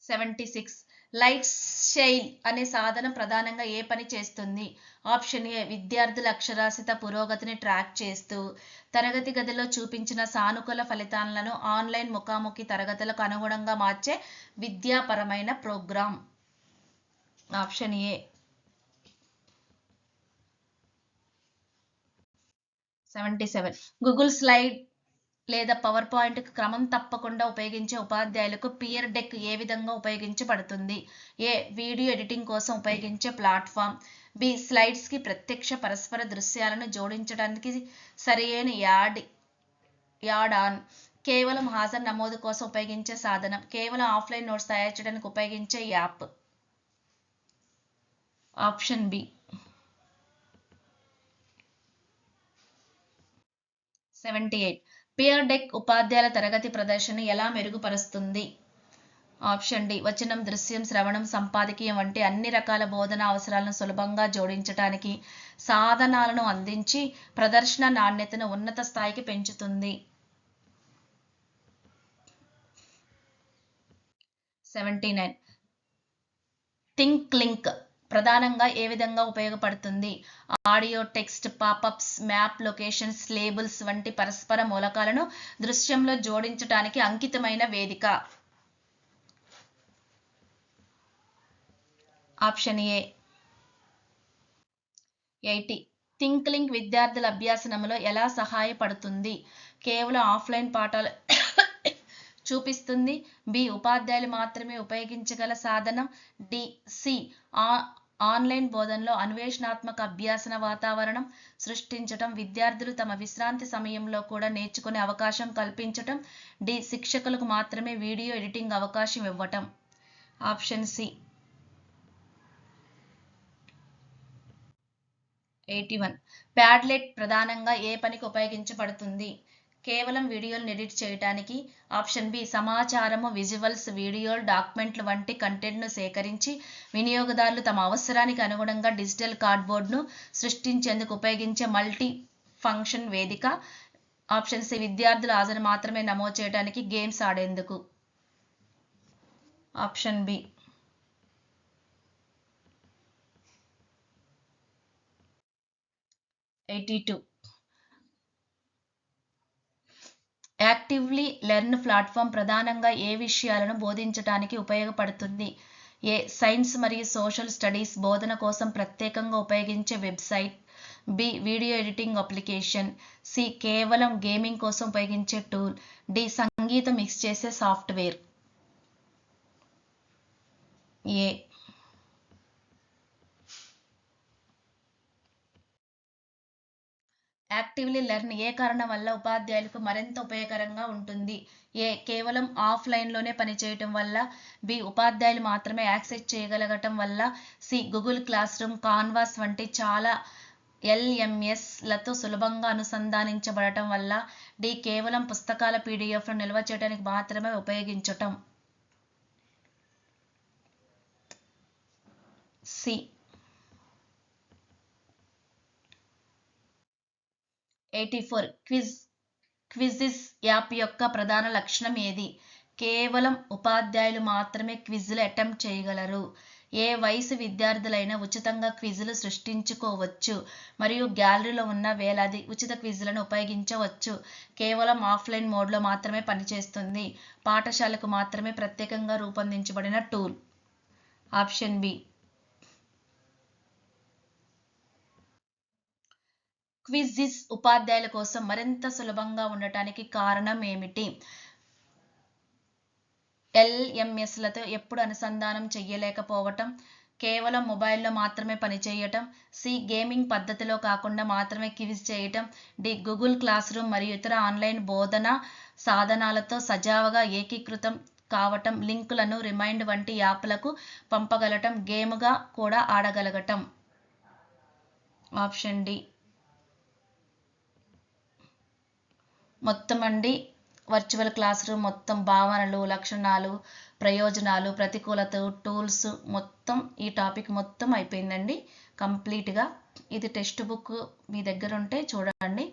76. లైట్ షెయిల్ అనే సాధనం ప్రధానంగా ఏ పని చేస్తుంది? Option A. విద్యార్థుల అక్షరాస్యత పురోగతిని ట్రాక్ చేస్తూ తరగతి గదిలో చూపించిన సానుకూల ఫలితాలను ఆన్లైన్ ముఖాముఖి తరగతులకు అనుగుణంగా మార్చే విద్యాపరమైన programme. Option A. 77. Google slide లేదా పవర్ పాయింట్ క్రమం తప్పకుండా ఉపయోగించే ఉపాధ్యాయులకు పియర్ డెక్ ఏ విధంగా ఉపయోగించబడుతుంది? ఏ. వీడియో ఎడిటింగ్ కోసం ఉపయోగించే ప్లాట్ఫామ్. బి. స్లైడ్స్ కి ప్రత్యక్ష పరస్పర దృశ్యాలను జోడించడానికి సరియైన యాడ్ ఆన్. కేవలం హాజరు నమోదు కోసం ఉపయోగించే సాధనం. కేవలం ఆఫ్లైన్ నోట్స్ తయారు చేయడానికి ఉపయోగించే app. Option B. 78. Pear Deck ఉపాధ్యాయుల తరగతి ప్రదర్శన ఎలా మెరుగుపరుస్తుంది? Option D. వచనం, దృశ్యం, శ్రవణం, సంపాదకీయం వంటి అన్ని రకాల బోధనా అవసరాలను సులభంగా జోడించడానికి సాధనాలను అందించి ప్రదర్శన నాణ్యతను ఉన్నత స్థాయికి పెంచుతుంది. 79. థింక్ లింక్ ప్రధానంగా ఏ విధంగా ఉపయోగపడుతుంది? Audio, text, pop-ups, map, locations, labels వంటి పరస్పర మూలకాలను దృశ్యంలో జోడించడానికి అంకితమైన వేదిక. Option A. 80. థింక్ లింక్ విద్యార్థుల అభ్యాసనంలో ఎలా సహాయపడుతుంది? కేవలం ఆఫ్లైన్ పాఠాలు చూపిస్తుంది. బి. ఉపాధ్యాయులు మాత్రమే ఉపయోగించగల సాధనం. డి. సి. ఆన్లైన్ బోధనలో అన్వేషణాత్మక అభ్యాసన వాతావరణం సృష్టించటం, విద్యార్థులు తమ విశ్రాంతి సమయంలో కూడా నేర్చుకునే అవకాశం కల్పించటం. డి. శిక్షకులకు మాత్రమే వీడియో ఎడిటింగ్ అవకాశం ఇవ్వటం. Option C. 81. ప్యాడ్లెట్ ప్రధానంగా ఏ పనికి ఉపయోగించబడుతుంది? కేవలం వీడియోలను ఎడిట్ చేయడానికి. Option B. సమాచారము, విజువల్స్, వీడియోలు, డాక్యుమెంట్లు వంటి కంటెంట్ను సేకరించి వినియోగదారులు తమ అవసరానికి అనుగుణంగా డిజిటల్ కార్డ్బోర్డ్ను సృష్టించేందుకు ఉపయోగించే మల్టీ ఫంక్షన్ వేదిక. Option C. విద్యార్థుల హాజరు మాత్రమే నమోదు చేయడానికి, గేమ్స్ ఆడేందుకు. Option B. 82. Actively learn platform ప్రధానంగా ఏ విషయాలను బోధించడానికి ఉపయోగపడుతుంది? ఏ. సైన్స్ మరియు సోషల్ స్టడీస్ బోధన కోసం ప్రత్యేకంగా ఉపయోగించే website. B. Video editing application. C. కేవలం గేమింగ్ కోసం ఉపయోగించే టూల్. డి. సంగీతం మిక్స్ చేసే సాఫ్ట్వేర్. ఏ. యాక్టివ్లీ లెర్న్ ఏ కారణం వల్ల ఉపాధ్యాయులకు మరింత ఉపయోగకరంగా ఉంటుంది? ఏ. కేవలం ఆఫ్లైన్లోనే పనిచేయటం వల్ల. బి. ఉపాధ్యాయులు మాత్రమే యాక్సెస్ చేయగలగటం వల్ల. C. Google classroom, Canvas వంటి చాలా LMSలతో సులభంగా అనుసంధానించబడటం వల్ల. డి. కేవలం పుస్తకాల PDFను నిల్వ చేయడానికి మాత్రమే ఉపయోగించటం. సి. 84. క్విజిస్ యాప్ యొక్క ప్రధాన లక్షణం ఏది? కేవలం ఉపాధ్యాయులు మాత్రమే క్విజ్లు అటెంప్ట్ చేయగలరు. ఏ వయసు విద్యార్థులైనా ఉచితంగా క్విజ్లు సృష్టించుకోవచ్చు మరియు గ్యాలరీలో ఉన్న వేలాది ఉచిత క్విజ్లను ఉపయోగించవచ్చు. కేవలం ఆఫ్లైన్ మోడ్లో మాత్రమే పనిచేస్తుంది. పాఠశాలకు మాత్రమే ప్రత్యేకంగా రూపొందించబడిన టూల్. Option B. క్విజిస్ ఉపాధ్యాయుల కోసం మరింత సులభంగా ఉండటానికి కారణం ఏమిటి? LMSలతో ఎప్పుడు అనుసంధానం చెయ్యలేకపోవటం. కేవలం మొబైల్లో మాత్రమే పనిచేయటం. సి. గేమింగ్ పద్ధతిలో కాకుండా మాత్రమే క్విజ్ చేయటం. డి. గూగుల్ క్లాస్ రూమ్ మరియు ఇతర ఆన్లైన్ బోధనా సాధనాలతో సజావుగా ఏకీకృతం కావటం. లింకులను రిమైండ్ వంటి యాప్లకు పంపగలటం. గేమ్గా కూడా ఆడగలగటం. Option D. మొత్తం అండి వర్చువల్ క్లాస్ రూమ్ మొత్తం భావనలు, లక్షణాలు, ప్రయోజనాలు, ప్రతికూలత, టూల్స్ మొత్తం ఈ టాపిక్ మొత్తం అయిపోయిందండి కంప్లీట్గా. ఇది టెక్స్ట్ బుక్ మీ దగ్గర ఉంటే చూడండి.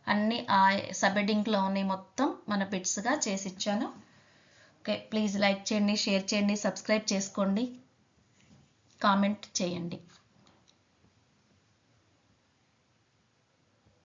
అన్ని ఆ సబ్ హెడ్డింగ్లో ఉన్నాయి, మొత్తం మన బిట్స్గా చేసి ఇచ్చాను. ఓకే, ప్లీజ్ లైక్ చేయండి, షేర్ చేయండి, సబ్స్క్రైబ్ చేసుకోండి, కామెంట్ చేయండి.